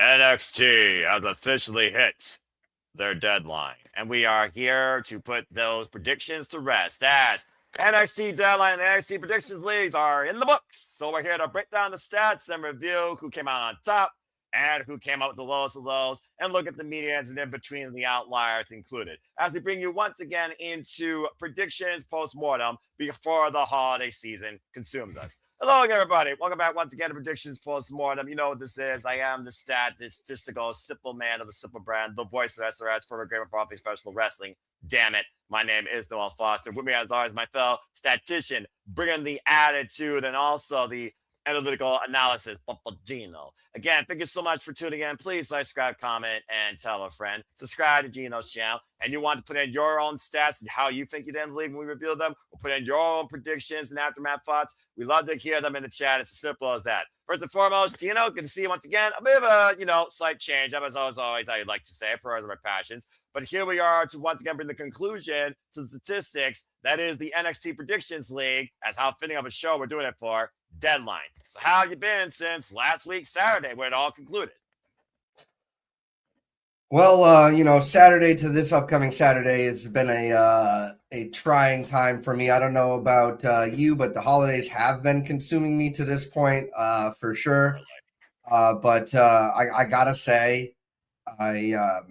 NXT has officially hit their deadline, and we are here to put those predictions to rest as NXT Deadline and the NXT Predictions Leagues are in the books. So we're here to break down the stats and review who came out on top and who came out with the lowest of lows, and look at the medians and in between the outliers included, as we bring you once again into predictions post-mortem before the holiday season consumes us. Hello again, everybody. Welcome back once again to Predictions Post-Mortem. You know what this is. I am the statistical simple man of the simple brand, the voice of SRS for Great Profit Professional Wrestling. Damn it. My name is Noel Foster. With me, as always, my fellow statistician, bringing the attitude and also the analytical analysis, PapaGino. Again, thank you so much for tuning in. Please like, subscribe, comment, and tell a friend. Subscribe to Gino's channel. And you want to put in your own stats and how you think you did in the league when we reveal them, or put in your own predictions and aftermath thoughts. We love to hear them in the chat. It's as simple as that. First and foremost, good to see you once again. A bit of a, slight change. As always, I'd like to say, for my passions. But here we are to once again bring the conclusion to the statistics. That is the NXT Predictions League, as how fitting of a show we're doing it for. Deadline. So how have you been since last week Saturday where it all concluded? Well, Saturday to this upcoming Saturday has been a trying time for me. I don't know about you, but the holidays have been consuming me to this point, for sure. But I gotta say, I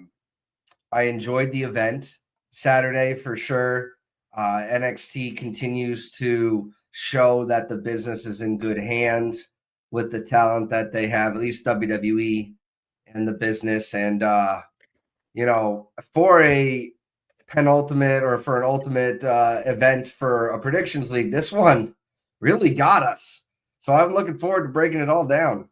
enjoyed the event Saturday for sure. NXT continues to show that the business is in good hands with the talent that they have, at least WWE and the business. And, for a penultimate or for an ultimate event for a predictions league, this one really got us. So I'm looking forward to breaking it all down.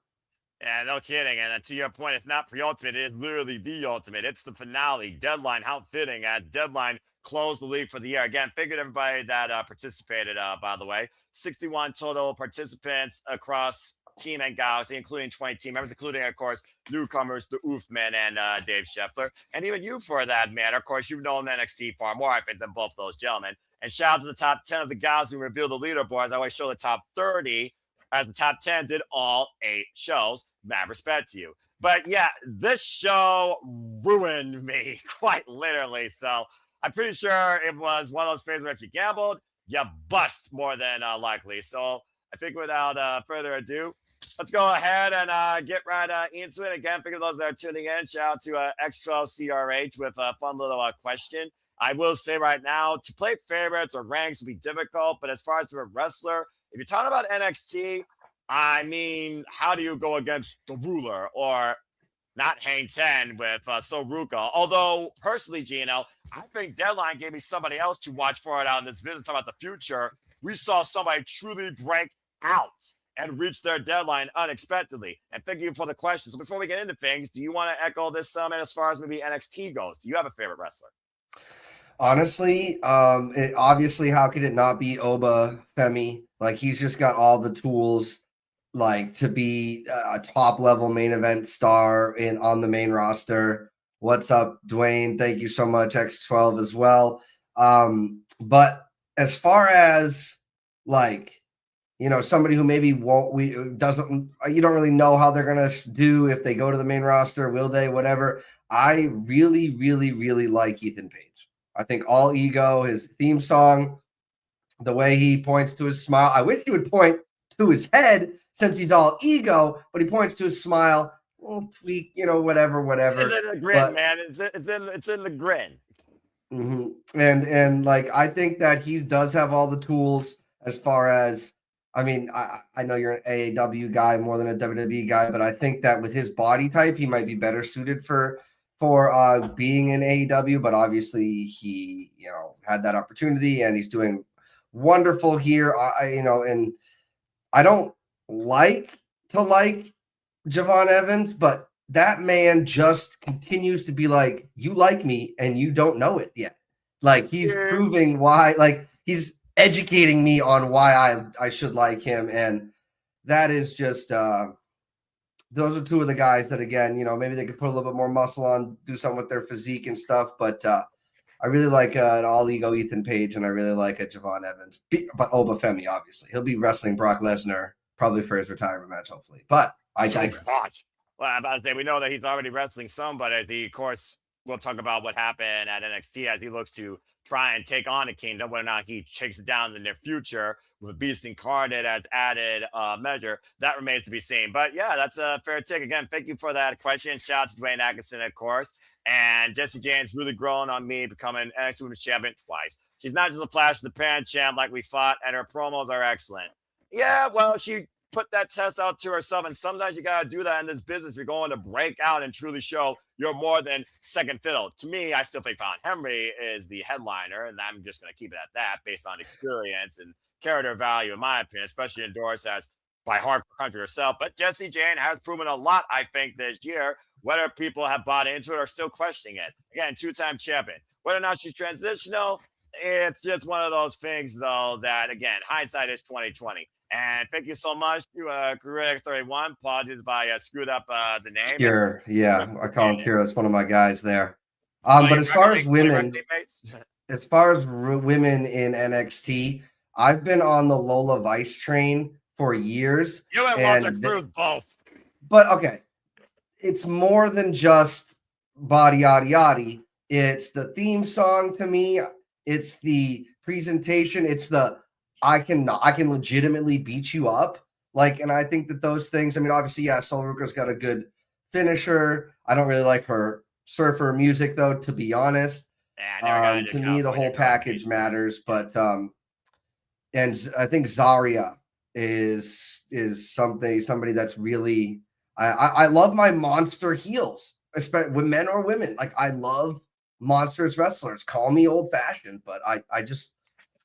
Yeah, no kidding. And to your point, it's not pre-ultimate. It is literally the ultimate. It's the finale. Deadline, how fitting, as Deadline closed the league for the year. Again, figured everybody that participated, by the way. 61 total participants across Team and Galaxy, including 20 team members, including, of course, newcomers, the Oofman and Dave Scheffler. And even you, for that matter. Of course, you've known NXT far more, I think, than both those gentlemen. And shout out to the top 10 of the guys who revealed the leaderboards. I always show the top 30, as the top 10 did all 8 shows. Mad respect to you. But yeah, this show ruined me, quite literally. So I'm pretty sure it was one of those phases where if you gambled, you bust more than likely. So I think without further ado, let's go ahead and get right into it. Again, for those that are tuning in, shout out to Extra CRH with a fun little question. I will say right now, to play favorites or ranks would be difficult, but as far as for a wrestler, if you're talking about NXT, I mean, how do you go against the ruler or not Hang 10 with Soruka? Although, personally, Gino, I think Deadline gave me somebody else to watch for it out in this business. Talking about the future, we saw somebody truly break out and reach their deadline unexpectedly. And thank you for the question. So before we get into things, do you want to echo this summit as far as maybe NXT goes? Do you have a favorite wrestler? Honestly, obviously, how could it not be Oba Femi? Like, he's just got all the tools, like, to be a top-level main event star on the main roster. What's up, Dwayne? Thank you so much, X12 as well. But as far as, like, somebody who maybe you don't really know how they're going to do if they go to the main roster, will they, whatever. I really, really, really like Ethan Page. I think All Ego, his theme song, the way he points to his smile. I wish he would point to his head since he's all ego, but he points to his smile. We'll tweak, whatever. It's in the grin, man. It's in the grin. Mm-hmm. And like, I think that he does have all the tools as far as, I mean, I know you're an AAW guy more than a WWE guy, but I think that with his body type, he might be better suited for being in AEW, but obviously he, had that opportunity and he's doing wonderful here. And I don't like Javon Evans, but that man just continues to be like, you like me and you don't know it yet. Like, he's proving why, like, he's educating me on why I should like him. And that is just, those are two of the guys that, again, maybe they could put a little bit more muscle on, do something with their physique and stuff. But I really like an All Ego Ethan Page, and I really like a Javon Evans. But Oba Femi, obviously. He'll be wrestling Brock Lesnar probably for his retirement match, hopefully. But I digress. Well, I'm about to say we know that he's already wrestling somebody. Of course, we'll talk about what happened at NXT as he looks to try and take on the Kingdom. Whether or not he takes it down in the near future with Beast Incarnate as added measure, that remains to be seen. But yeah, that's a fair take. Again, thank you for that question. Shout out to Dwayne Atkinson, of course. And Jesse James really growing on me, becoming NXT Women's Champion twice. She's not just a flash of the pan champ like we thought, and her promos are excellent. Yeah, well, she put that test out to herself. And sometimes you got to do that in this business. If you're going to break out and truly show you're more than second fiddle. To me, I still think Fallon Henry is the headliner, and I'm just going to keep it at that based on experience and character value, in my opinion, especially endorsed as by Hardcore Country herself. But Jessie Jane has proven a lot, I think, this year. Whether people have bought into it or still questioning it. Again, two-time champion. Whether or not she's transitional, it's just one of those things, though, that, again, hindsight is 2020. And thank you so much to Correct31. Apologies if I screwed up the name. Kira, yeah, I call him Kira. It's one of my guys there. But as far as women, women in NXT, I've been on the Lola Vice train for years. You and Walter Cruz both. But okay, it's more than just body yada yada. It's the theme song to me. It's the presentation. It's the I can legitimately beat you up. Like, and I think that those things, I mean, obviously, yeah, Sol Ruka's got a good finisher. I don't really like her surfer music, though, to be honest. To me, the whole package matters. But and I think Zarya is somebody that's really I love my monster heels, especially with men or women. Like, I love monstrous wrestlers. Call me old fashioned, but I just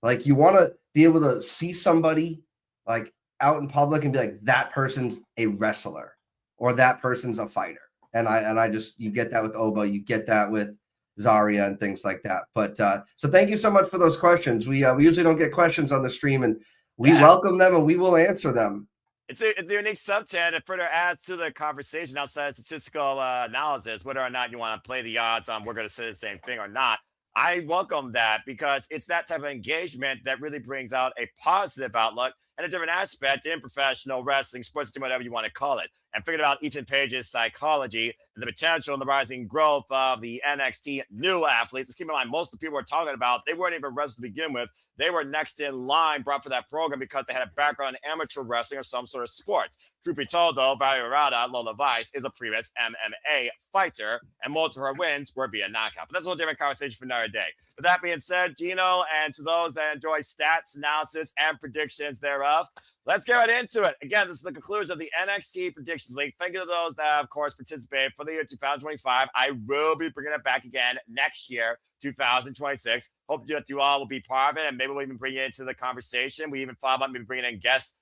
like, you want to be able to see somebody like out in public and be like, that person's a wrestler or that person's a fighter. And I just, you get that with Oba, you get that with Zarya and things like that. But so thank you so much for those questions. We usually don't get questions on the stream, and we welcome them and we will answer them. It's a unique subtext. It further adds to the conversation outside statistical analysis, whether or not you want to play the odds on we're going to say the same thing or not. I welcome that because it's that type of engagement that really brings out a positive outlook and a different aspect in professional wrestling, sports, whatever you want to call it. And figured out Ethan Page's psychology, the potential and the rising growth of the NXT new athletes. Let's keep in mind, most of the people we're talking about, they weren't even wrestlers to begin with. They were next in line, brought for that program because they had a background in amateur wrestling or some sort of sports. Truth be told, though, Valerie Rada, Lola Vice, is a previous MMA fighter, and most of her wins were via knockout. But that's a whole different conversation for another day. With that being said, Gino, and to those that enjoy stats, analysis, and predictions thereof, let's get right into it. Again, this is the conclusion of the NXT Predictions League. Thank you to those that, of course, participated for the year 2025. I will be bringing it back again next year, 2026. Hope that you all will be part of it, and maybe we'll even bring you into the conversation. We even thought about maybe bringing in guests,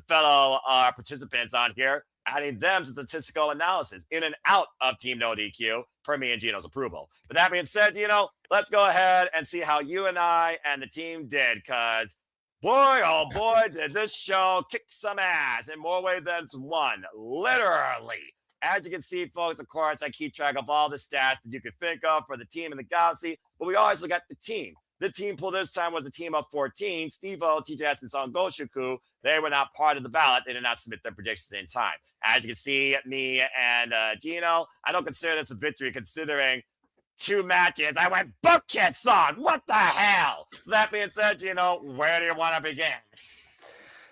fellow participants on here, adding them to statistical analysis in and out of Team NoDQ per me and Gino's approval. But that being said, Gino, let's go ahead and see how you and I and the team did, because boy, oh boy, did this show kick some ass in more ways than one, literally. As you can see, folks, of course, I keep track of all the stats that you could think of for the team in the Galaxy, but we always look at the team. The team pool this time was a team of 14. Steve-O, TJS, and Son Goku, they were not part of the ballot. They did not submit their predictions in time. As you can see, me and Gino, I don't consider this a victory considering 2 matches. I went bucket, son. What the hell? So that being said, Gino, where do you want to begin?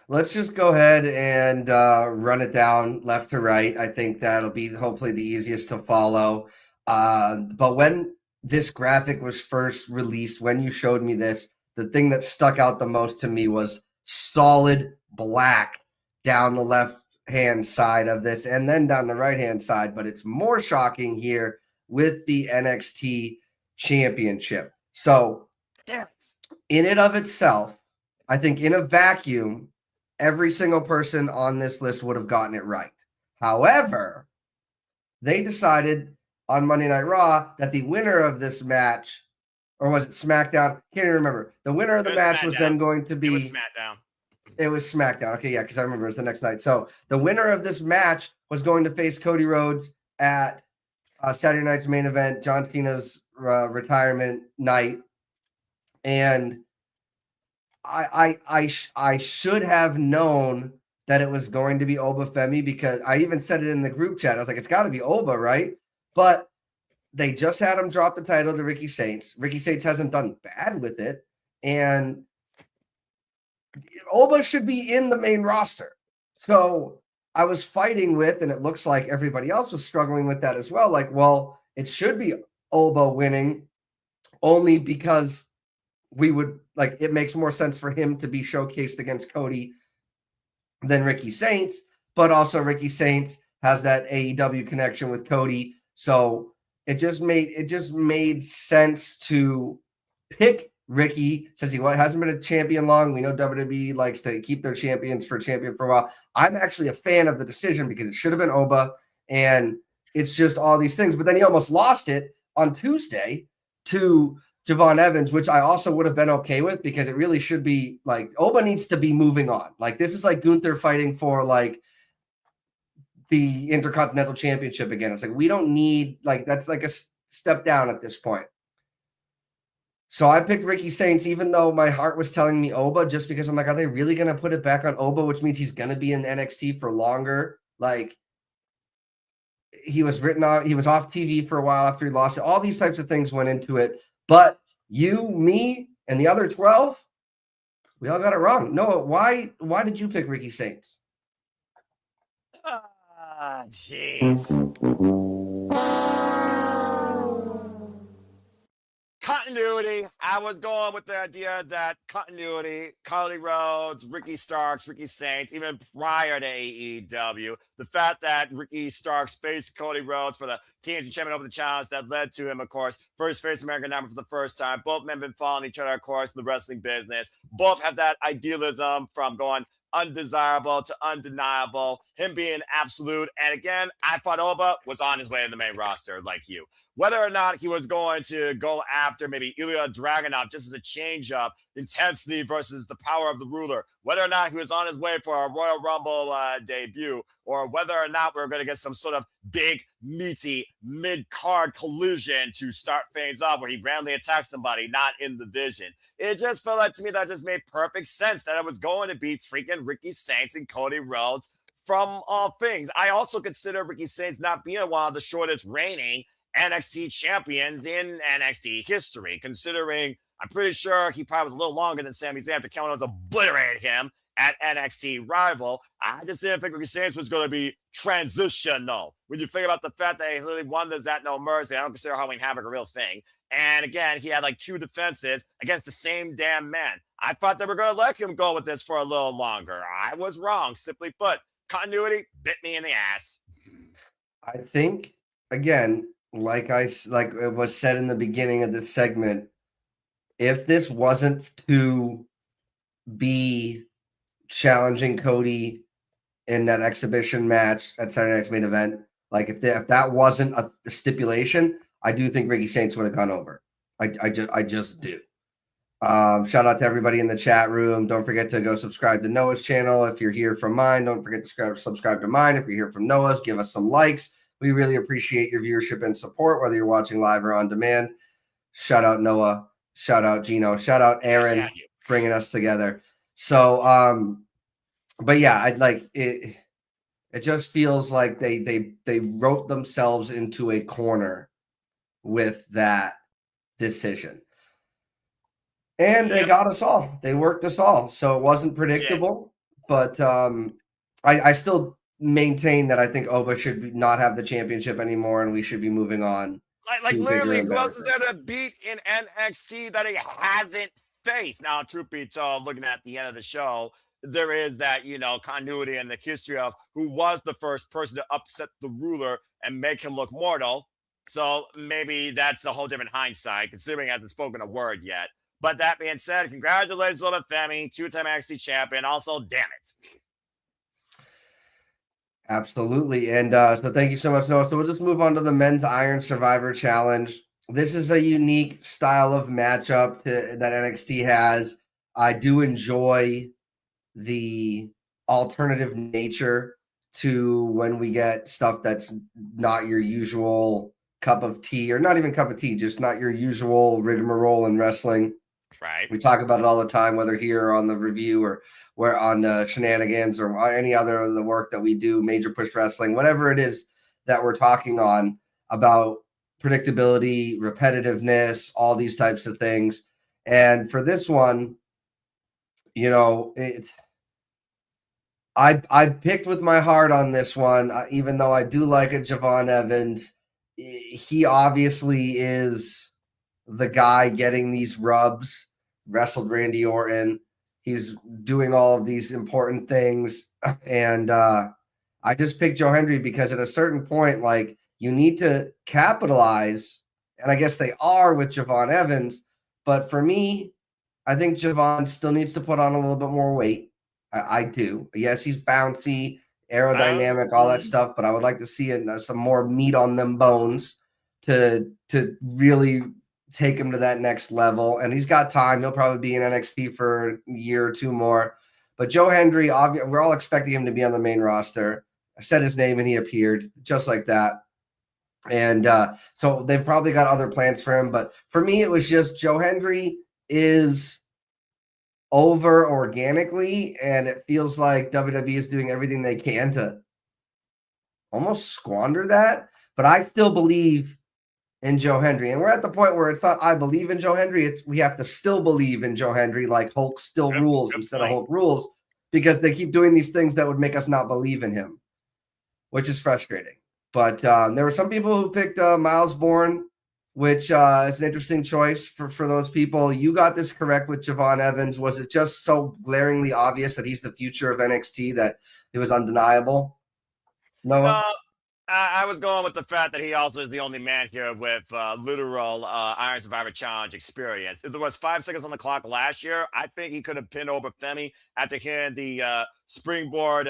Let's just go ahead and run it down left to right. I think that'll be hopefully the easiest to follow. But when this graphic was first released, when you showed me this, the thing that stuck out the most to me was solid black down the left-hand side of this and then down the right-hand side. But it's more shocking here with the NXT Championship. So in and of itself, I think in a vacuum, every single person on this list would have gotten it right. However, they decided on Monday Night Raw that the winner of this match, or was it SmackDown? Can't even remember. The winner of the match was then going to be... It was SmackDown. It was SmackDown. Okay, yeah, because I remember it was the next night. So the winner of this match was going to face Cody Rhodes at Saturday night's main event, John Cena's retirement night. And I should have known that it was going to be Oba Femi, because I even said it in the group chat. I was like, it's got to be Oba, right? But they just had him drop the title to Ricky Saints. Ricky Saints hasn't done bad with it. And Oba should be in the main roster. So I was fighting with, and it looks like everybody else was struggling with that as well. Like, well, it should be Oba winning only because we would like, it makes more sense for him to be showcased against Cody than Ricky Saints, but also Ricky Saints has that AEW connection with Cody. So it just made sense to pick Ricky, since he hasn't been a champion long. We know WWE likes to keep their champions for a champion for a while. I'm actually a fan of the decision because it should have been Oba, and it's just all these things. But then he almost lost it on Tuesday to Javon Evans, which I also would have been okay with, because it really should be like Oba needs to be moving on. Like, this is like Gunther fighting for like the Intercontinental Championship again. It's like, we don't need, like, that's like a step down at this point. So I picked Ricky Saints, even though my heart was telling me Oba, just because I'm like, are they really going to put it back on Oba, which means he's going to be in NXT for longer? Like, he was written off, he was off TV for a while after he lost it. All these types of things went into it. But you, me, and the other 12, we all got it wrong. Noah, why did you pick Ricky Saints? Jeez. Continuity. I was going with the idea that continuity, Cody Rhodes, Ricky Starks, Ricky Saints, even prior to AEW, the fact that Ricky Starks faced Cody Rhodes for the TNT Champion Open Challenge, that led to him, of course, first face American number for the first time. Both men have been following each other, of course, in the wrestling business. Both have that idealism from going undesirable to undeniable, him being absolute. And again, I thought Oba was on his way to the main roster like you. Whether or not he was going to go after maybe Ilya Dragunov just as a change-up, intensity versus the power of the ruler, whether or not he was on his way for a Royal Rumble debut, or whether or not we're going to get some sort of big, meaty, mid-card collision to start things off where he randomly attacks somebody not in the vision. It just felt like to me that just made perfect sense that it was going to be freaking Ricky Saints and Cody Rhodes from all things. I also consider Ricky Saints not being one of the shortest reigning NXT champions in NXT history, considering I'm pretty sure he probably was a little longer than Sami Zayn after Kevin Owens obliterated him at NXT Rival. I just didn't think Ricky Saints was going to be transitional. When you think about the fact that he really won the At No Mercy, I don't consider Halloween Havoc a real thing. And again, he had like 2 defenses against the same damn man. I thought they were going to let him go with this for a little longer. I was wrong. Simply put, continuity bit me in the ass. I think, again, like it was said in the beginning of this segment, if this wasn't to be challenging Cody in that exhibition match at Saturday Night's Main Event, like if that wasn't a stipulation, I do think Ricky Saints would have gone over. I just do. Shout out to everybody in the chat room. Don't forget to go subscribe to Noah's channel. If you're here from mine, don't forget to subscribe to mine. If you're here from Noah's, give us some likes. We really appreciate your viewership and support, whether you're watching live or on demand. Shout out Noah. Shout out Gino. Shout out Aaron, bringing us together. So, but yeah, I'd like it. It just feels like they wrote themselves into a corner with that decision. And they got us all. They worked us all. So it wasn't predictable. But I still maintain that I think Oba should not have the championship anymore, and we should be moving on. Like literally, who else is there to beat in NXT that he hasn't faced? Now, truth be told, looking at the end of the show, there is that, continuity and the history of who was the first person to upset the ruler and make him look mortal. So maybe that's a whole different hindsight, considering he hasn't spoken a word yet. But that being said, congratulations, Little Femi, 2-time NXT champion. Also, damn it. Absolutely. And so thank you so much, Noah. So we'll just move on to the Men's Iron Survivor Challenge. This is a unique style of matchup that NXT has. I do enjoy the alternative nature to when we get stuff that's not your usual cup of tea, or not even cup of tea, just not your usual rigmarole in wrestling. Right. We talk about it all the time, whether here or on the review or where on Shenanigans or any other of the work that we do, Major Push Wrestling, whatever it is that we're talking on about predictability, repetitiveness, all these types of things. And for this one, you know, I picked with my heart on this one, even though I do like a Javon Evans. He obviously is the guy getting these rubs, wrestled Randy Orton. He's doing all of these important things. And I just picked Joe Hendry because at a certain point, like, you need to capitalize. And I guess they are with Javon Evans. But for me, I think Javon still needs to put on a little bit more weight. I do. Yes, he's bouncy, aerodynamic, all that stuff, but I would like to see some more meat on them bones to really take him to that next level. And he's got time. He'll probably be in NXT for a year or two more. But Joe Hendry, we're all expecting him to be on the main roster. I said his name and he appeared just like that. And so they've probably got other plans for him. But for me, it was just Joe Hendry is over organically, and it feels like WWE is doing everything they can to almost squander that. But I still believe in Joe Hendry, and we're at the point where it's not I believe in Joe Hendry, it's we have to still believe in Joe Hendry, like Hulk still rules instead of Hulk rules, because they keep doing these things that would make us not believe in him, which is frustrating. But there were some people who picked Miles Bourne, which is an interesting choice for those people. You got this correct with Javon Evans. Was it just so glaringly obvious that he's the future of NXT that it was undeniable? Noah? No, I was going with the fact that he also is the only man here with literal Iron Survivor Challenge experience. If there was 5 seconds on the clock last year, I think he could have pinned over Femi after hitting the springboard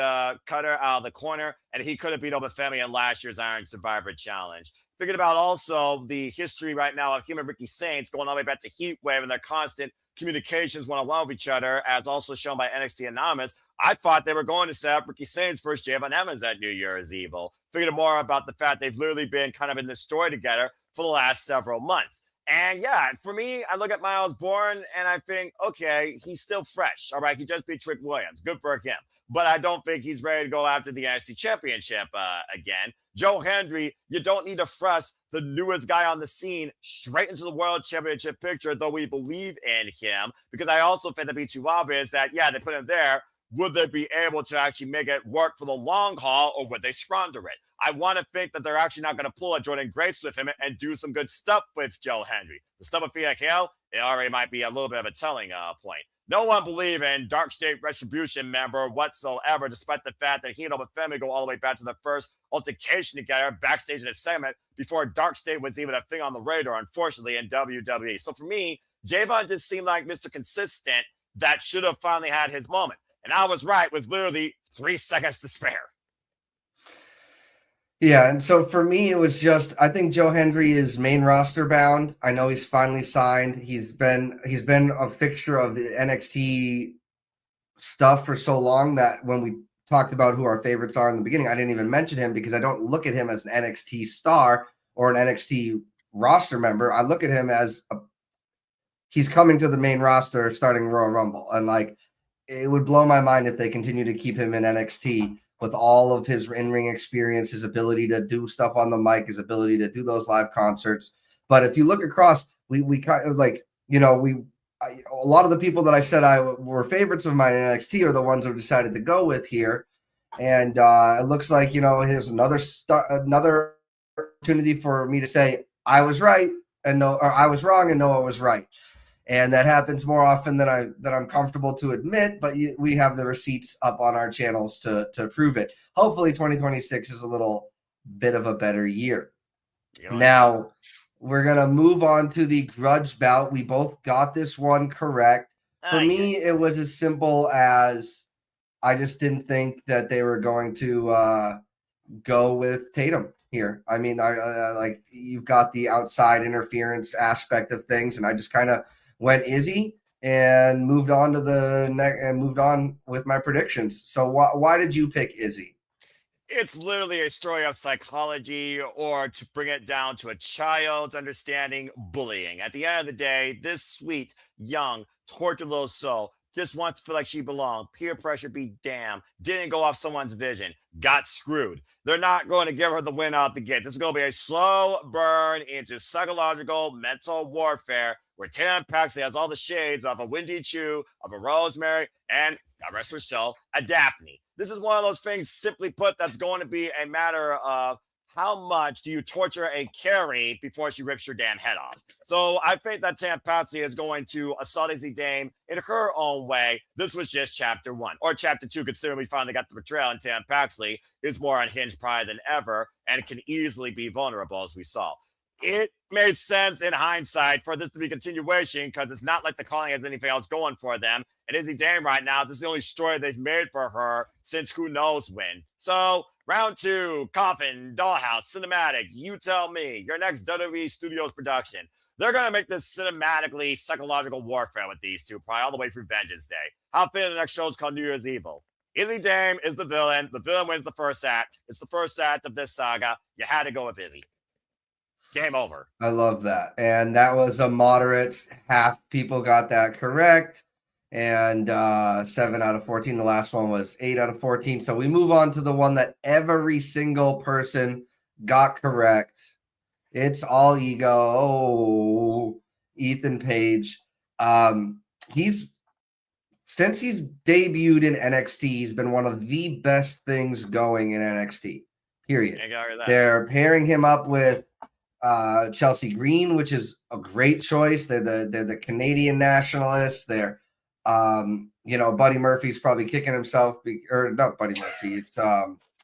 cutter out of the corner, and he could have beat over Femi in last year's Iron Survivor Challenge. Thinking about also the history right now of him and Ricky Saints going all the way back to Heatwave and their constant communications one-on-one with each other, as also shown by NXT Anonymous. I thought they were going to set up Ricky Saints versus Javon Evans at New Year's Evil. Figured more about the fact they've literally been kind of in this story together for the last several months. And yeah, for me, I look at Miles Bourne and I think, okay, he's still fresh. All right, he just beat Trick Williams. Good for him. But I don't think he's ready to go after the NXT Championship again. Joe Hendry, you don't need to thrust the newest guy on the scene straight into the World Championship picture, though we believe in him. Because I also think that'd be too obvious that, yeah, they put him there. Would they be able to actually make it work for the long haul, or would they squander it? I want to think that they're actually not going to pull a Jordan Grace with him and do some good stuff with Joe Hendry. The stuff with Fiat Hale, it already might be a little bit of a telling point. No one believe in Dark State Retribution member whatsoever, despite the fact that he and Obafemi go all the way back to the first altercation together backstage in a segment before Dark State was even a thing on the radar, unfortunately, in WWE. So for me, Javon just seemed like Mr. Consistent that should have finally had his moment. And I was right with literally 3 seconds to spare. Yeah, and so for me, it was just I think Joe Hendry is main roster bound. I know he's finally signed. He's been a fixture of the NXT stuff for so long that when we talked about who our favorites are in the beginning, I didn't even mention him because I don't look at him as an NXT star or an NXT roster member. I look at him as he's coming to the main roster starting Royal Rumble, and like it would blow my mind if they continue to keep him in NXT with all of his in-ring experience, his ability to do stuff on the mic, his ability to do those live concerts. But if you look across, we kind of like, you know, a lot of the people that I said were favorites of mine in NXT are the ones who decided to go with here. And it looks like, you know, here's another opportunity for me to say I was right and no, or I was wrong and Noah was right. And that happens more often than I'm comfortable to admit, but we have the receipts up on our channels to prove it. Hopefully 2026 is a little bit of a better year. Now, we're going to move on to the grudge bout. We both got this one correct. For me, it was as simple as I just didn't think that they were going to go with Tatum here. I mean, I like you've got the outside interference aspect of things, and I just kind of went Izzy and moved on with my predictions. So why did you pick Izzy? It's literally a story of psychology, or to bring it down to a child's understanding, bullying. At the end of the day, this sweet, young, tortured little soul just wants to feel like she belonged. Peer pressure be damned. Didn't go off someone's vision. Got screwed. They're not going to give her the win out the gate. This is going to be a slow burn into psychological, mental warfare where Tam Paxley has all the shades of a Wendy Chu, of a Rosemary, and, God rest her soul, a Daphne. This is one of those things, simply put, that's going to be a matter of how much do you torture a Carrie before she rips your damn head off. So I think that Tam Patsy is going to assault Izzy Dame in her own way. This was just chapter 1. Or chapter 2, considering we finally got the betrayal, and Tam Paxley is more unhinged probably than ever and can easily be vulnerable, as we saw. It made sense in hindsight for this to be continuation, because it's not like the calling has anything else going for them. And Izzy Dame right now, this is the only story they've made for her since who knows when. So round 2, Coffin, Dollhouse, Cinematic, you tell me, your next WWE Studios production. They're going to make this cinematically psychological warfare with these two, probably all the way through Vengeance Day. How fitting the next show is called New Year's Evil. Izzy Dame is the villain. The villain wins the first act. It's the first act of this saga. You had to go with Izzy. Game over. I love that. And that was a moderate half. People got that correct. And 7 out of 14. The last one was 8 out of 14. So we move on to the one that every single person got correct. It's all ego. Oh, Ethan Page. Since he's debuted in NXT, he's been one of the best things going in NXT. Period. They're pairing him up with Chelsea Green, which is a great choice. They're the Canadian nationalists. They're Buddy Murphy's probably kicking himself, or not Buddy Murphy. It's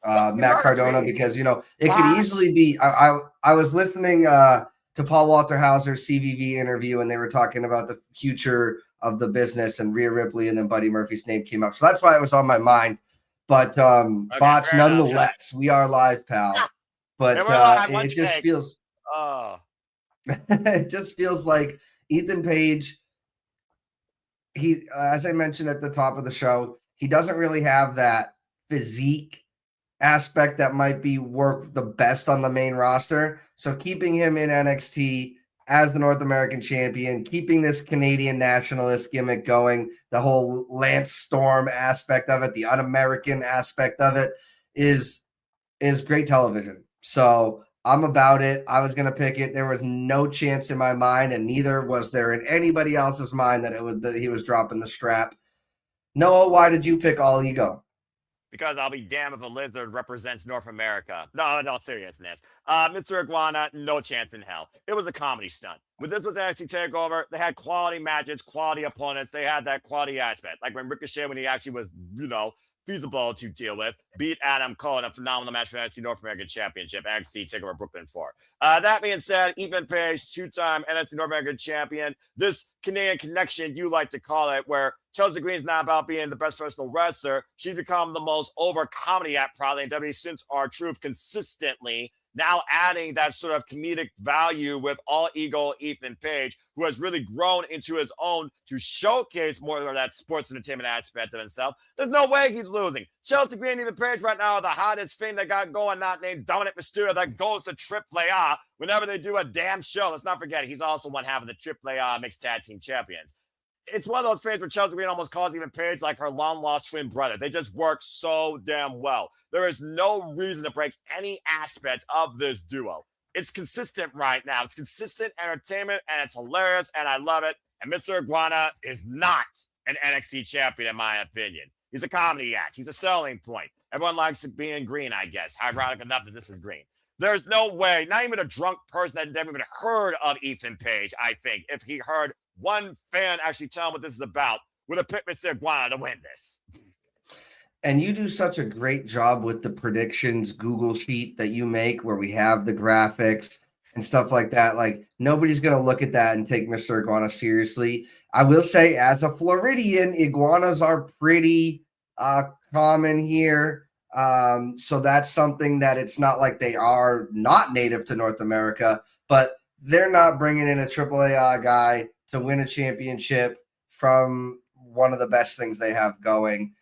Matt Cardona, because it could easily be. I was listening to Paul Walter Hauser's CVV interview, and they were talking about the future of the business, and Rhea Ripley, and then Buddy Murphy's name came up, so that's why it was on my mind. But Botch, nonetheless, we are live, pal. But it just feels. It just feels like Ethan Page. He, as I mentioned at the top of the show, he doesn't really have that physique aspect that might be work the best on the main roster. So keeping him in NXT as the North American champion, keeping this Canadian nationalist gimmick going, the whole Lance Storm aspect of it, the un-American aspect of it is great television. So I'm about it. I was going to pick it. There was no chance in my mind, and neither was there in anybody else's mind that he was dropping the strap. Noah, why did you pick All Ego? Because I'll be damned if a lizard represents North America. No seriousness. Mr. Iguana, no chance in hell. It was a comedy stunt. When this was NXT TakeOver, they had quality matches, quality opponents. They had that quality aspect. Like when Ricochet, when he actually was, feasible to deal with, beat Adam Cole in a phenomenal match for NXT North American Championship, NXT TakeOver Brooklyn 4. That being said, Ethan Page, 2-time NXT North American Champion, this Canadian connection, you like to call it, where Chelsea Green's not about being the best professional wrestler. She's become the most over comedy act probably in WWE since R-Truth consistently. Now adding that sort of comedic value with All Ego Ethan Page, who has really grown into his own to showcase more of that sports entertainment aspect of himself. There's no way he's losing. Chelsea Green and Ethan Page right now are the hottest thing they got going, not named Dominic Mysterio, that goes to AAA whenever they do a damn show. Let's not forget, he's also one half of the AAA Mixed Tag Team Champions. It's one of those things where Chelsea Green almost calls Ethan Page like her long-lost twin brother. They just work so damn well. There is no reason to break any aspect of this duo. It's consistent right now. It's consistent entertainment, and it's hilarious, and I love it. And Mr. Iguana is not an NXT champion, in my opinion. He's a comedy act. He's a selling point. Everyone likes it being green, I guess. Ironic enough that this is green. There's no way, not even a drunk person that never even heard of Ethan Page, I think, if he heard one fan actually tell him what this is about, would have picked Mr. Iguana to win this. And you do such a great job with the predictions Google sheet that you make, where we have the graphics and stuff like that. Like, nobody's going to look at that and take Mr. Iguana seriously. I will say, as a Floridian, iguanas are pretty common here. So that's something that it's not like they are not native to North America, but they're not bringing in a AAA guy to win a championship from one of the best things they have going.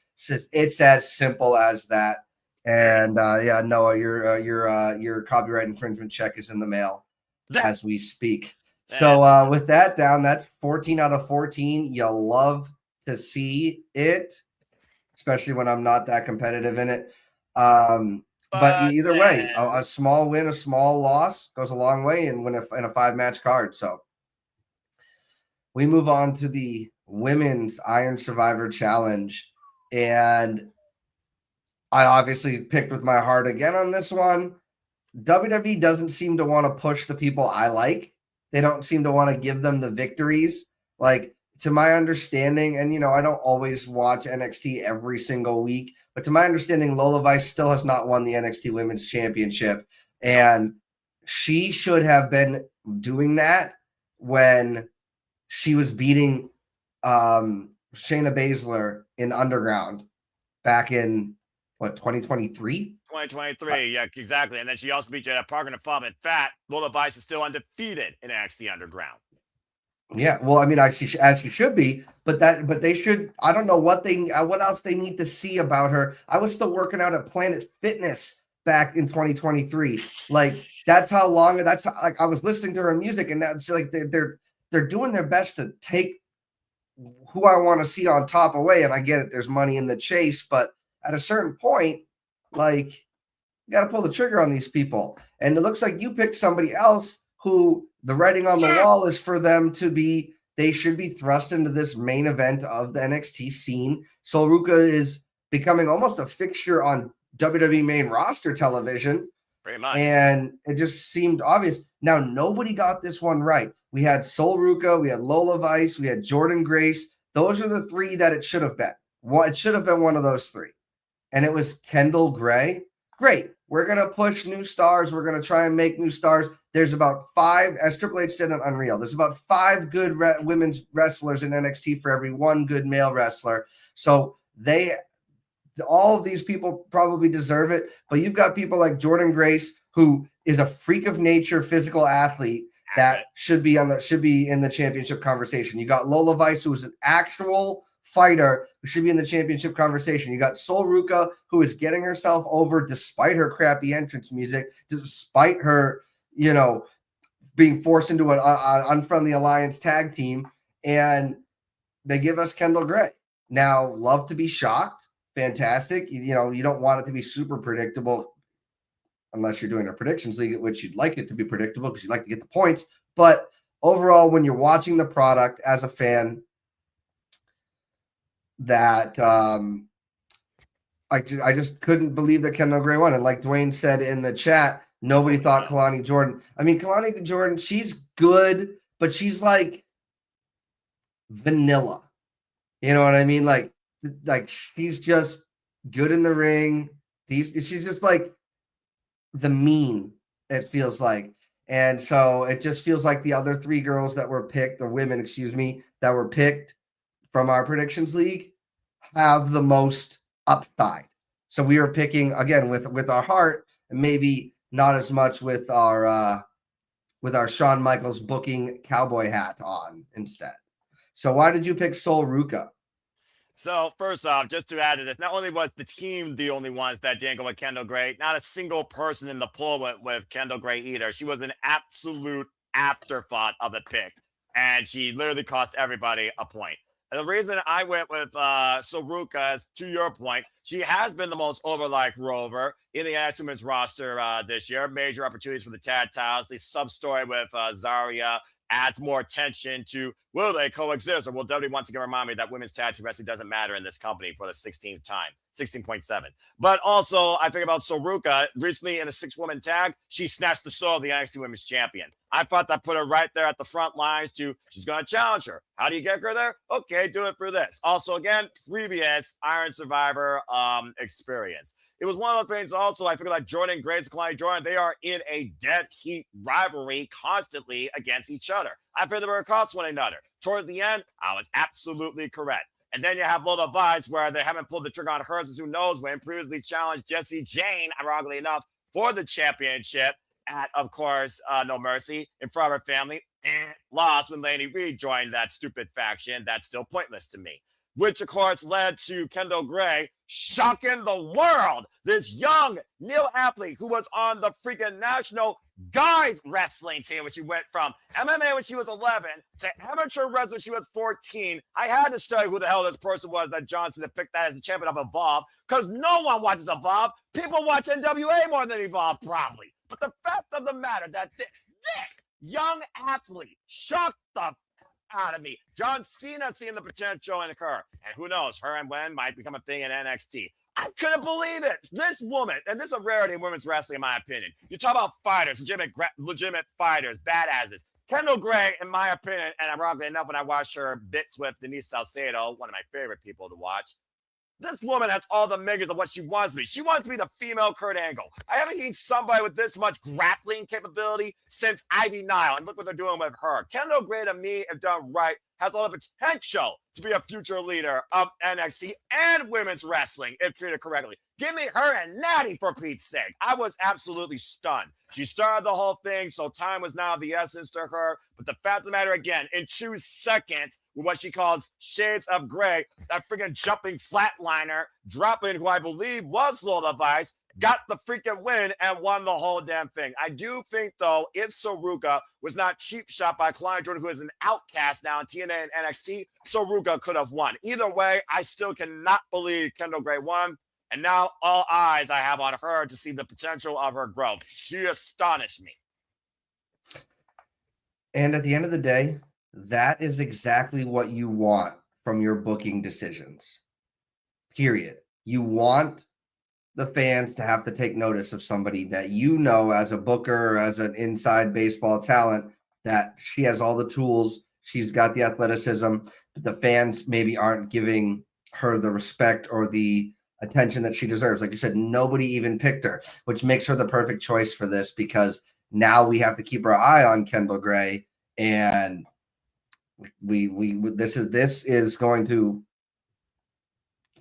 It's as simple as that. And yeah, Noah, your copyright infringement check is in the mail as we speak. So with that down, that's 14 out of 14. You love to see it, especially when I'm not that competitive in it. But either way, a small win, a small loss goes a long way in a 5-match card. So we move on to the Women's Iron Survivor Challenge. And I obviously picked with my heart again on this one. WWE doesn't seem to want to push the people I like. They don't seem to want to give them the victories. Like, to my understanding, and I don't always watch NXT every single week, but to my understanding, Lola Vice still has not won the NXT Women's Championship. And she should have been doing that when she was beating Shayna Baszler in Underground back in 2023? 2023, yeah, exactly. And then she also beat Jada Parker in a fall. In fact, Lola Vice is still undefeated in NXT Underground. Yeah, well, I mean, as she should be, but they should. I don't know what else they need to see about her. I was still working out at Planet Fitness back in 2023. Like, that's how long. That's like I was listening to her music, and that's like they're doing their best to take who I want to see on top away. And I get it. There's money in the chase, but at a certain point, like, you got to pull the trigger on these people. And it looks like you picked somebody else who the writing on the wall is for them to be, they should be thrust into this main event of the NXT scene. Sol Ruca is becoming almost a fixture on WWE main roster television. Pretty much. And it just seemed obvious. Now, nobody got this one right. We had Sol Ruca, we had Lola Vice, we had Jordynne Grace. Those are the three that it should have been. It should have been one of those three. And it was Kendall Gray. Great. We're going to push new stars. We're going to try and make new stars. There's about 5, as Triple H said on Unreal, there's about 5 good women's wrestlers in NXT for every 1 good male wrestler. So all of these people probably deserve it. But you've got people like Jordynne Grace, who is a freak of nature physical athlete that should be in the championship conversation. You got Lola Vice, who is an actual fighter who should be in the championship conversation. You got Sol Ruca, who is getting herself over despite her crappy entrance music, despite her, being forced into an unfriendly alliance tag team. And they give us Kendall Gray. Now, love to be shocked. Fantastic. You don't want it to be super predictable unless you're doing a predictions league, at which you'd like it to be predictable because you'd like to get the points. But overall, when you're watching the product as a fan, that I just couldn't believe that Kendall Gray won. And like Dwayne said in the chat, nobody thought Kalani Jordan. I mean, Kalani Jordan, she's good, but she's like vanilla. You know what I mean? Like she's just good in the ring. She's just like the mean, it feels like. And so it just feels like the other 3 girls that were picked, the women, that were picked from our predictions league have the most upside. So we are picking again with our heart, and maybe not as much with our Shawn Michaels booking cowboy hat on instead. So why did you pick Sol Ruca? So first off, just to add to this, not only was the team the only ones that didn't go with Kendall Gray, not a single person in the poll went with Kendall Gray either. She was an absolute afterthought of a pick, and she literally cost everybody a point. And the reason I went with Sol Ruca is, to your point, she has been the most over-like rover in the NXT Women's roster this year. Major opportunities for the tag titles. The sub-story with Zarya adds more attention to, will they coexist, or will WWE once again remind me that women's tag team wrestling doesn't matter in this company for the 16th time, 16.7. But also, I think about Sol Ruca. Recently in a 6-woman tag, she snatched the soul of the NXT Women's Champion. I thought that put her right there at the front lines she's going to challenge her. How do you get her there? Okay, do it for this. Also, again, previous Iron Survivor experience. It was one of those things also, I feel like Jordynne Grace and Kalani Jordan, they are in a dead heat rivalry constantly against each other. I feel they were across one another. Towards the end, I was absolutely correct. And then you have Lola Vice, where they haven't pulled the trigger on hers, as who knows when, previously challenged Jessie Jane, ironically enough, for the championship at, of course, No Mercy in front of her family, and lost when Laney Reed joined that stupid faction. That's still pointless to me. which of course led to Kendall Gray shocking the world. This young new athlete who was on the freaking national guys wrestling team when she went from MMA when she was 11 to amateur wrestling when she was 14. I had to study who the hell this person was that Johnson had picked that as the champion of Evolve, because no one watches Evolve. People watch NWA more than Evolve, probably. But the fact of the matter that this young athlete shocked the out of me. John Cena seeing the potential in her. And who knows, her and Wen might become a thing in NXT. I couldn't believe it. This woman, and this is a rarity in women's wrestling, in my opinion. You talk about fighters, legitimate fighters, badasses. Kendall Gray, in my opinion, and ironically enough, when I watched her bits with Denise Salcedo, one of my favorite people to watch, this woman has all the makings of what she wants to be. She wants to be the female Kurt Angle. I haven't seen somebody with this much grappling capability since Ivy Nile, and look what they're doing with her. Kendall Gray, to me, if done right, has all the potential to be a future leader of NXT and women's wrestling if treated correctly. Give me her and Natty, for Pete's sake. I was absolutely stunned. She started the whole thing, so time was now of the essence to her. But the fact of the matter, again, in 2 seconds, with what she calls shades of gray, that freaking jumping flatliner, dropping who I believe was Lola Vice, got the freaking win and won the whole damn thing. I do think, though, if Saruka was not cheap shot by Klein Jordan, who is an outcast now in TNA and NXT, Saruka could have won. Either way, I still cannot believe Kendall Gray won. And now all eyes I have on her to see the potential of her growth. She astonished me. And at the end of the day, that is exactly what you want from your booking decisions. Period. You want the fans to have to take notice of somebody that you know as a booker, as an inside baseball talent, that she has all the tools, she's got the athleticism, but the fans maybe aren't giving her the respect or the attention that she deserves. Like you said, nobody even picked her, which makes her the perfect choice for this, because now we have to keep our eye on Kendall Gray, and this is going to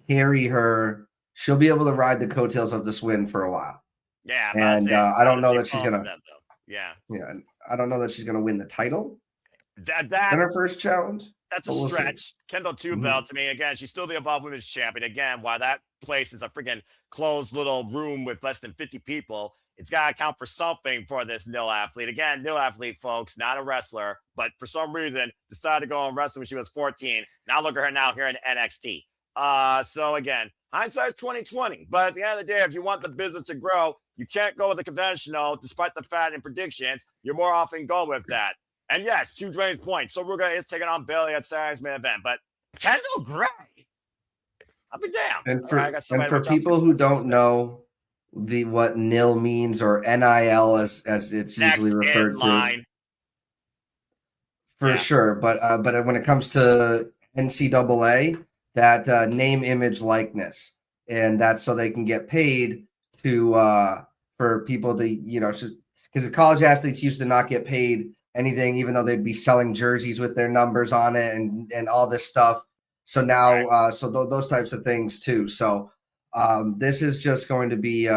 carry her. She'll be able to ride the coattails of this win for a while. Yeah, and I don't know that she's gonna. Yeah, I don't know that she's gonna win the title. That in her first challenge. That's a stretch. Kendall 2 belt to me. Again, she's still the Evolve Women's Champion. Again, while that place is a freaking closed little room with less than 50 people, it's got to count for something for this nil athlete. Again, nil athlete, folks, not a wrestler, but for some reason decided to go on wrestling when she was 14. Now look at her now here in NXT. So again, hindsight's 2020. But at the end of the day, if you want the business to grow, you can't go with the conventional, despite the fact in predictions. You more often go with that. And yes, to Drain's point, so Ruga is taking on Bailey at Saturday's main event. But Kendall Gray, I'll be damned. And for people who don't know what nil means, or NIL as it's usually referred to, for sure. But when it comes to NCAA, that name, image, likeness, and that's so they can get paid to for people to, because the college athletes used to not get paid anything, even though they'd be selling jerseys with their numbers on it and all this stuff. So now, those types of things too. So this is just going to be,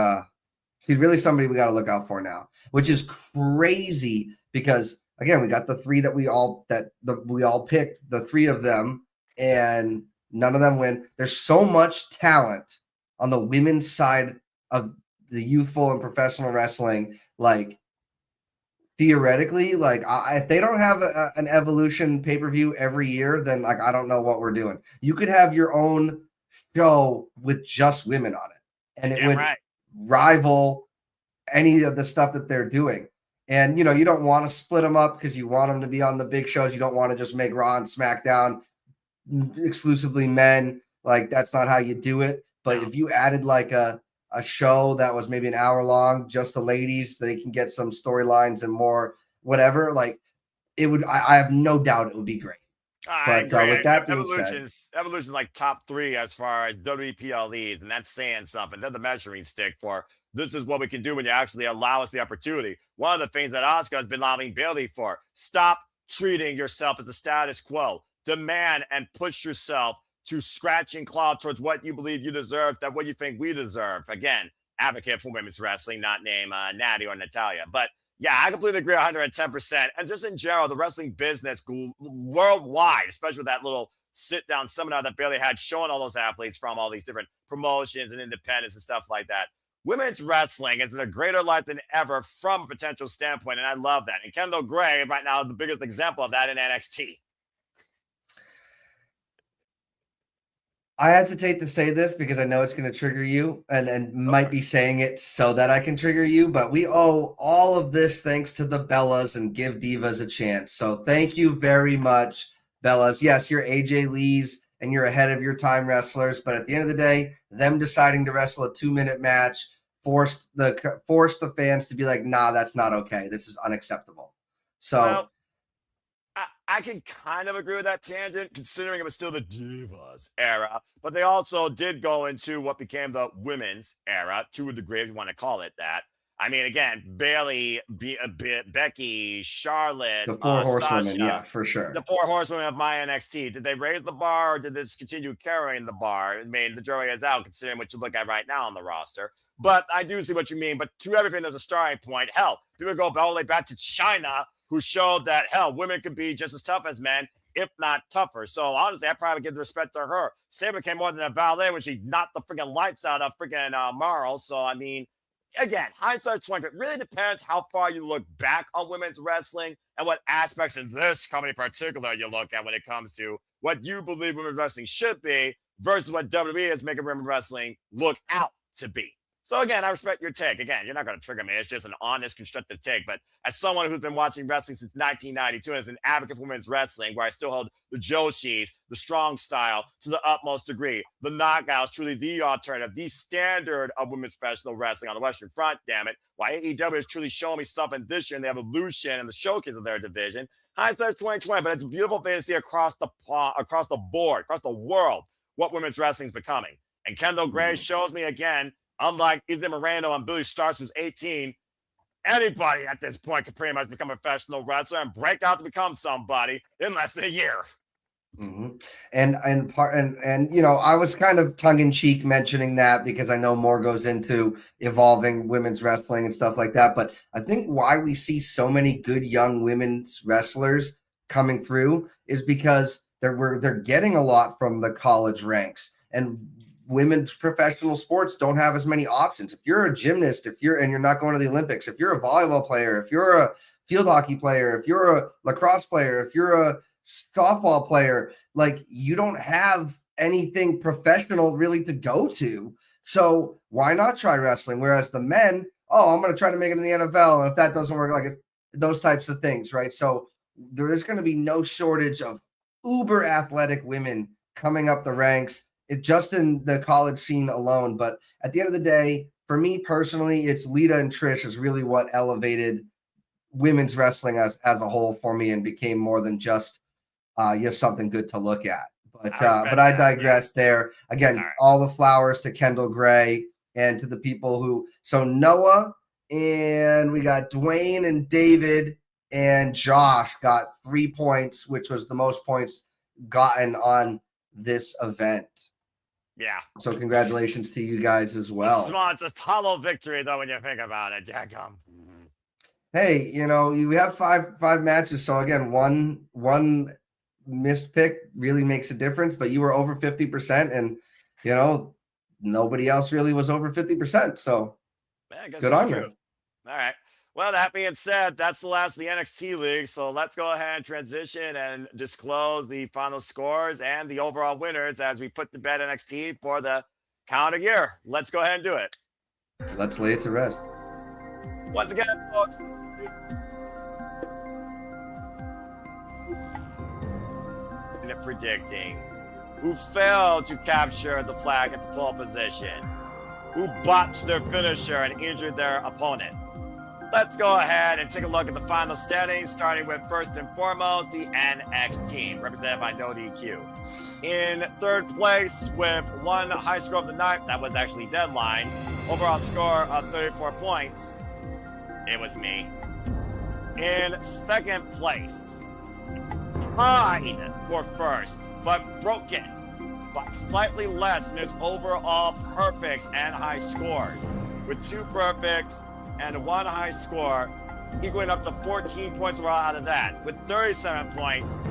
she's really somebody we got to look out for now, which is crazy because again, we got the 3 that we all picked, the 3 of them, and none of them win. There's so much talent on the women's side of the youthful and professional wrestling. Like, theoretically, if they don't have an Evolution pay-per-view every year, then I don't know what we're doing. You could have your own show with just women on it, and it would rival any of the stuff that they're doing. And you don't want to split them up because you want them to be on the big shows. You don't want to just make Raw and SmackDown exclusively men. Like, that's not how you do it. But if you added a show that was maybe an hour long, just the ladies, they can get some storylines and more whatever. Like, it would, I have no doubt it would be great. But with that being said, Evolution's like top 3 as far as WPLEs, and that's saying something. They're the measuring stick for this is what we can do when you actually allow us the opportunity. One of the things that Asuka has been lobbying Bailey for: stop treating yourself as the status quo. Demand and push yourself to scratch and claw towards what you believe you deserve, that what you think we deserve. Again, advocate for women's wrestling, not name Natty or Natalia. But yeah, I completely agree 110%. And just in general, the wrestling business worldwide, especially with that little sit-down seminar that Bailey had showing all those athletes from all these different promotions and independents and stuff like that. Women's wrestling is in a greater light than ever from a potential standpoint, and I love that. And Kendall Gray right now is the biggest example of that in NXT. I hesitate to say this because I know it's going to trigger you and might be saying it so that I can trigger you, but we owe all of this thanks to the Bellas and Give Divas a chance. So thank you very much, Bellas. Yes, you're AJ Lee's and you're ahead of your time wrestlers, but at the end of the day, them deciding to wrestle a 2-minute match forced the fans to be like, nah, that's not okay. This is unacceptable. So well, I can kind of agree with that tangent, considering it was still the Divas era, but they also did go into what became the women's era, to a degree, if you want to call it that. I mean, again, Bailey, Becky, Charlotte, the 4 horsewomen, Sasha, yeah, for sure. The 4 horsewomen of my NXT. Did they raise the bar, or did they just continue carrying the bar? I mean, the jury is out, considering what you look at right now on the roster. But I do see what you mean. But to everything, there's a starting point. Hell, people go all the way back to China, who showed that, hell, women could be just as tough as men, if not tougher. So, honestly, I probably give the respect to her. Sabre came more than a valet when she knocked the freaking lights out of freaking Marl. So, I mean, again, hindsight's 20. It really depends how far you look back on women's wrestling and what aspects in this company in particular you look at when it comes to what you believe women's wrestling should be versus what WWE is making women's wrestling look out to be. So again, I respect your take. Again, you're not going to trigger me. It's just an honest, constructive take. But as someone who's been watching wrestling since 1992 and as an advocate for women's wrestling, where I still hold the Joshis, the strong style to the utmost degree, the knockouts, truly the alternative, the standard of women's professional wrestling on the Western Front, damn it. Why AEW is truly showing me something this year in the evolution and the showcase of their division. Hindsight 2020, but it's a beautiful thing to see across the board, across the world, what women's wrestling is becoming. And Kendall Gray shows me again, unlike Izzy Moreno and Billy Starks, who's 18, anybody at this point could pretty much become a professional wrestler and break out to become somebody in less than a year. Mm-hmm. And you know, I was kind of tongue-in-cheek mentioning that because I know more goes into evolving women's wrestling and stuff like that. But I think why we see so many good young women's wrestlers coming through is because they're getting a lot from the college ranks, and women's professional sports don't have as many options. If you're a gymnast, and you're not going to the Olympics, if you're a volleyball player, if you're a field hockey player, if you're a lacrosse player, if you're a softball player, like, you don't have anything professional really to go to. So why not try wrestling? Whereas the men, I'm going to try to make it in the NFL. And if that doesn't work, like those types of things, right? So there's going to be no shortage of uber athletic women coming up the ranks, just in the college scene alone. But at the end of the day, for me personally, it's Lita and Trish is really what elevated women's wrestling as a whole for me and became more than just something good to look at. But I digress there. Again, all the flowers to Kendall Gray and to the people who. So Noah, and we got Dwayne and David and Josh got 3 points, which was the most points gotten on this event. Yeah. So congratulations to you guys as well. It's a hollow victory, though, when you think about it, Jackum. Hey, we have five matches. So again, one missed pick really makes a difference, but you were over 50%, and nobody else really was over 50%. So good on you. All right. Well, that being said, that's the last of the NXT League. So let's go ahead and transition and disclose the final scores and the overall winners as we put to bed NXT for the calendar year. Let's go ahead and do it. Let's lay it to rest. Once again, folks, predicting who failed to capture the flag at the pole position, who botched their finisher and injured their opponent. Let's go ahead and take a look at the final standings, starting with first and foremost the NX team, represented by NoDQ. In third place with one high score of the night, that was actually Deadline, overall score of 34 points, it was me. In second place, tied for first, but broken by slightly less in its overall perfects and high scores, with 2 perfects and 1 high score, equaling up to 14 points overall out of that. With 37 points,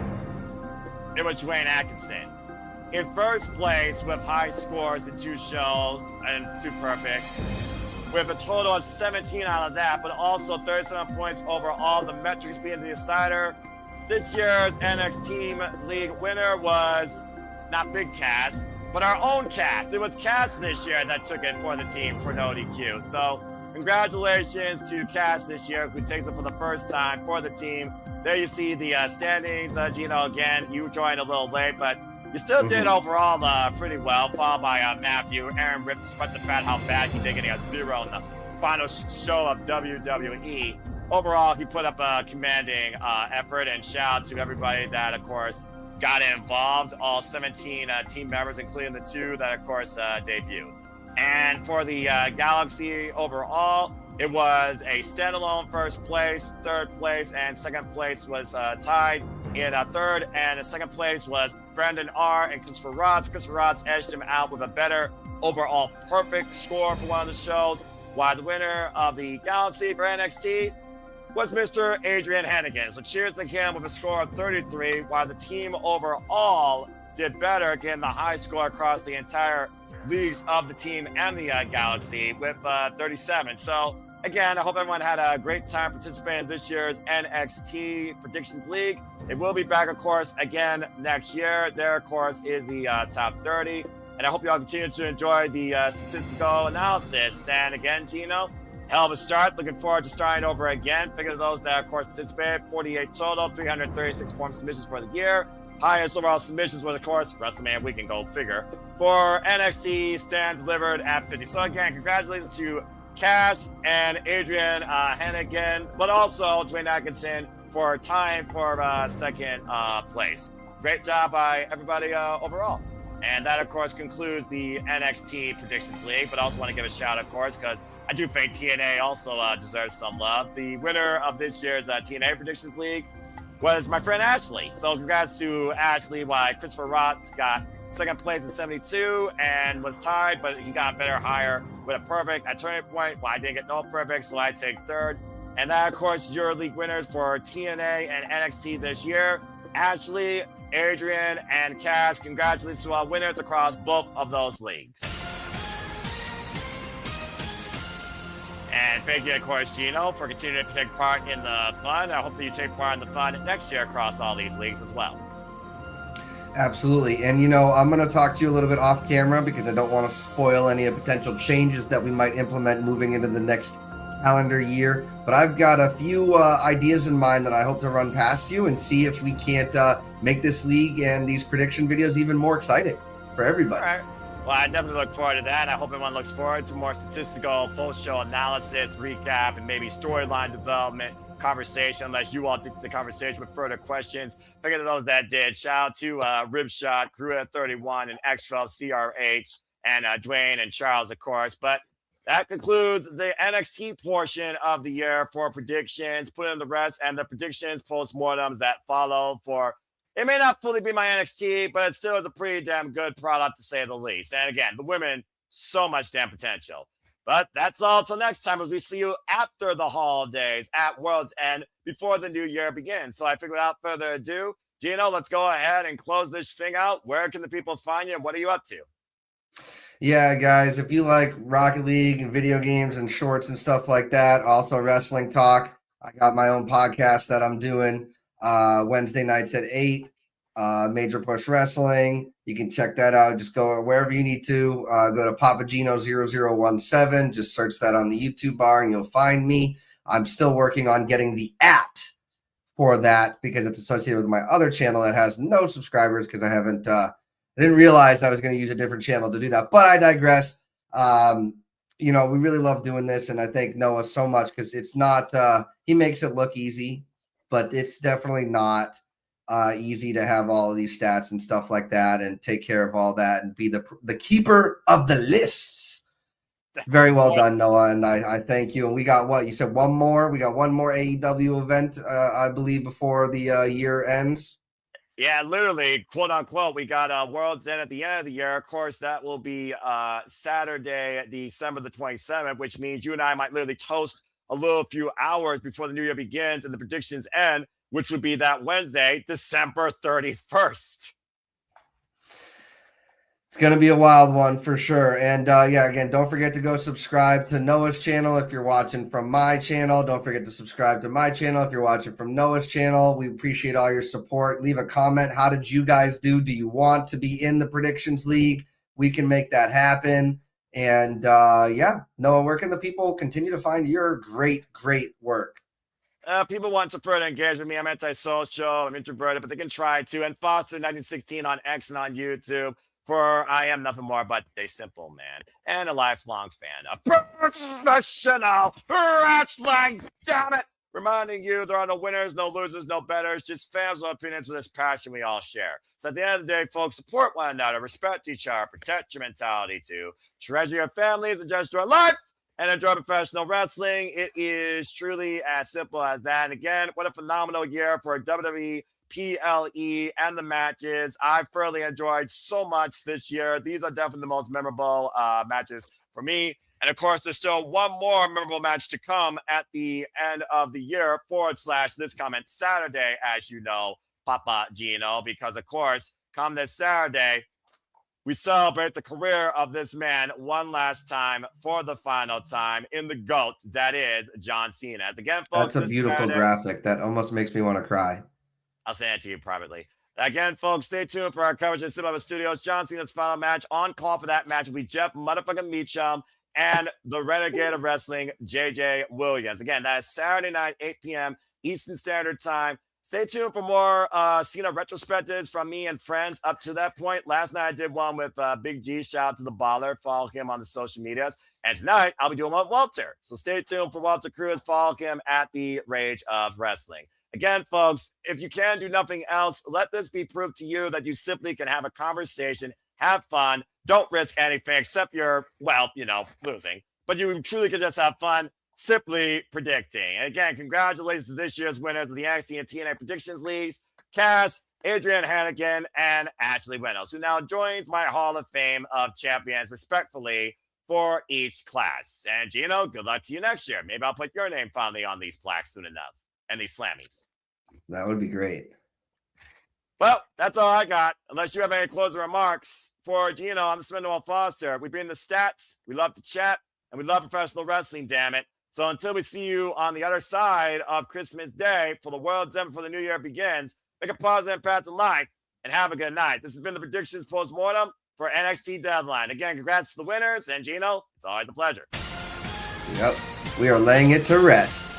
it was Dwayne Atkinson. in first place with high scores in 2 shows and 2 perfects, with a total of 17 out of that, but also 37 points overall, the metrics being the decider. This year's NXT League winner was not Big Cass, but our own Cass. It was Cass this year that took it for the team for NoDQ. So congratulations to Cass this year, who takes it for the first time for the team. There you see the standings. Gino, again, you joined a little late, but you still did overall pretty well, followed by Matthew. Aaron ripped despite the fact how bad he did, getting a 0 in the final show of WWE. Overall, he put up a commanding effort, and shout out to everybody that, of course, got involved, all 17 team members, including the 2 that, of course, debuted. And for the Galaxy overall, it was a standalone first place, third place, and second place was tied. In third and second place was Brandon R. and Christopher Rotz. Christopher Rotz edged him out with a better overall perfect score for one of the shows, while the winner of the Galaxy for NXT was Mr. Adrian Hannigan. So cheers to him with a score of 33, while the team overall did better, getting the high score across the entire leagues of the team and the Galaxy with 37. So again, I hope everyone had a great time participating in this year's NXT Predictions League. It will be back, of course, again next year. There, of course, is the top 30. And I hope you all continue to enjoy the statistical analysis. And again, Gino, hell of a start. Looking forward to starting over again. Figure those that, of course, participated. 48 total, 336 form submissions for the year. Highest overall submissions was, of course, WrestleMania Weekend, go figure. For NXT, Stan delivered at 50. So again, congratulations to Cass and Adrian Hannigan, but also Dwayne Atkinson for tying for second place. Great job by everybody overall. And that, of course, concludes the NXT Predictions League, but I also want to give a shout, of course, because I do think TNA also deserves some love. The winner of this year's TNA Predictions League was my friend Ashley. So congrats to Ashley, while Christopher Rotz got second place in 72 and was tied, but he got better higher with a perfect at turning point. Well, I didn't get no perfect, so I take third. And that, of course, your league winners for TNA and NXT this year, Ashley, Adrian, and Cass. Congratulations to our winners across both of those leagues. And thank you, of course, Gino, for continuing to take part in the fun. I hope that you take part in the fun next year across all these leagues as well. Absolutely. And, you know, I'm going to talk to you a little bit off camera because I don't want to spoil any potential changes that we might implement moving into the next calendar year. But I've got a few ideas in mind that I hope to run past you and see if we can't make this league and these prediction videos even more exciting for everybody. All right. Well, I definitely look forward to that. I hope everyone looks forward to more statistical post-show analysis, recap, and maybe storyline development conversation, unless you all took the conversation with further questions. Figure to those that did. Shout out to Ribshot, Crew31, and Extra CRH, and Dwayne and Charles, of course. But that concludes the NXT portion of the year for predictions, put in the rest, and the predictions, post-mortems that follow for. It may not fully be my NXT, but it still is a pretty damn good product, to say the least. And again, the women, so much damn potential. But that's all till next time, as we see you after the holidays at World's End before the new year begins. So I figure without further ado, Gino, let's go ahead and close this thing out. Where can the people find you, and what are you up to? Yeah, guys, if you like Rocket League and video games and shorts and stuff like that, also wrestling talk, I got my own podcast that I'm doing Wednesday nights at 8, Major Push Wrestling. You can check that out. Just go wherever you need to. Go to PapaGino0017. Just search that on the YouTube bar and you'll find me. I'm still working on getting the @ for that because it's associated with my other channel that has no subscribers because I didn't realize I was going to use a different channel to do that. But I digress. You know, we really love doing this, and I thank Noah so much because it's not he makes it look easy, but it's definitely not easy to have all of these stats and stuff like that and take care of all that and be the keeper of the lists. Very well done, Noah, and I thank you. And we got what? You said one more? We got one more AEW event, I believe, before the year ends. Yeah, literally, quote unquote, we got World's End at the end of the year. Of course, that will be Saturday, December the 27th, which means you and I might literally toast a little few hours before the new year begins and the predictions end, which would be that Wednesday, December 31st. It's going to be a wild one for sure. And yeah, again, don't forget to go subscribe to Noah's channel if you're watching from my channel. Don't forget to subscribe to my channel if you're watching from Noah's channel. We appreciate all your support. Leave a comment. How did you guys do? Do you want to be in the Predictions League? We can make that happen. And yeah, Noah, where can the people continue to find your great work? People want to further engage with me. I'm antisocial. I'm introverted, but they can try to. And Foster 1916 on X and on YouTube. For I am nothing more but a simple man and a lifelong fan of professional wrestling. Damn it! Reminding you there are no winners, no losers, no betters, just fans with opinions with this passion we all share. So at the end of the day, folks, support one another, respect each other, protect your mentality too, treasure your families, and just enjoy life and enjoy professional wrestling. It is truly as simple as that. And again, what a phenomenal year for WWE. PLE and the matches. I thoroughly enjoyed so much this year. These are definitely the most memorable matches for me. And of course, there's still one more memorable match to come at the end of the year / this comment Saturday, as you know, PapaGino, because of course, come this Saturday, we celebrate the career of this man one last time for the final time in the GOAT, that is John Cena. As again, folks, that's a beautiful graphic. That almost makes me want to cry. I'll send it to you privately. Again, folks, stay tuned for our coverage at Cinema Studios. John Cena's final match. On call for that match will be Jeff motherfucking Meacham and the Renegade of Wrestling, JJ Williams. Again, that is Saturday night, 8 p.m. Eastern Standard Time. Stay tuned for more Cena retrospectives from me and friends up to that point. Last night I did one with Big G. Shout out to the Baller. Follow him on the social medias. And tonight I'll be doing one with Walter. So stay tuned for Walter Cruz. Follow him at the Rage of Wrestling. Again, folks, if you can do nothing else, let this be proof to you that you simply can have a conversation, have fun, don't risk anything except you're, well, you know, losing. But you truly can just have fun simply predicting. And again, congratulations to this year's winners of the NXT and TNA Predictions Leagues, Cass, Adrian Hannigan, and Ashley Reynolds, who now joins my Hall of Fame of Champions, respectfully, for each class. And Gino, good luck to you next year. Maybe I'll put your name finally on these plaques soon enough. And these slammies. That would be great. Well, that's all I got. Unless you have any closing remarks. For Gino, I'm Swindle Foster. We bring the stats, we love to chat, and we love professional wrestling, damn it. So until we see you on the other side of Christmas Day for the world's end before the new year begins, make a positive impact in life and have a good night. This has been the Predictions Post-Mortem for NXT Deadline. Again, congrats to the winners, and Gino, it's always a pleasure. Yep, we are laying it to rest.